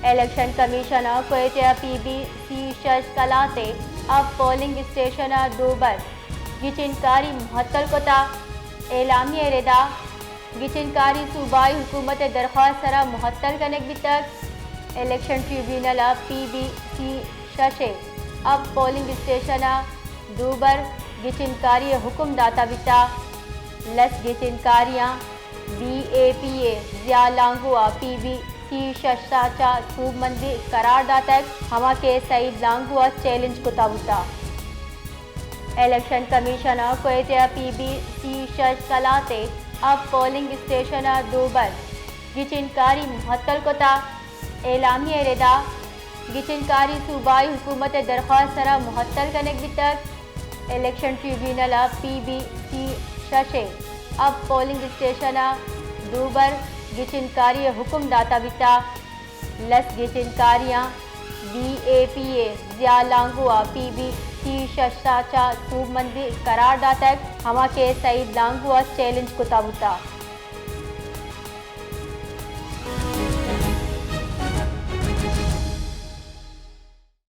election commission कोयटे PBC शशकलाते अब polling station दोबर गिचिनकारी मुहत्तल कोता Alamy रेदा गिचिनकारी सूबाई हुकूमत दरख्वास्त सरा मुहत्तल कनेक बितक इलेक्शन ट्रिब्यूनल PBC शशे अब पोलिंग स्टेशन दोबर गिचिनकारी हुक्म दाता बिता लस गिचिनकारियाँ BAPA जिया लांगुआ PBC शशाचा सूब मंदी करार दातक हमा के सईद लांगुआ चैलेंज को ताबुता इलेक्शन कमीशन कोयटे PBC शशकलाते अब पोलिंग स्टेशन दोबर गिचिनकारी मुहत्तल कोता एलामी रेदा गिचिनकारी सूबाई हुकूमत दरख्वास्त सरा मुहत्तल कनेक बितक इलेक्शन ट्रिब्यूनल PBC शशे अब पोलिंग स्टेशन दोबर गिचिनकारी हुक्म दाता बिता लस गिचिनकारियाँ BAPA जिया लांगुआ PBC शशाचा सूब मंदी करार दातक हमा के सईद लांगुआ चैलेंज को ताबुता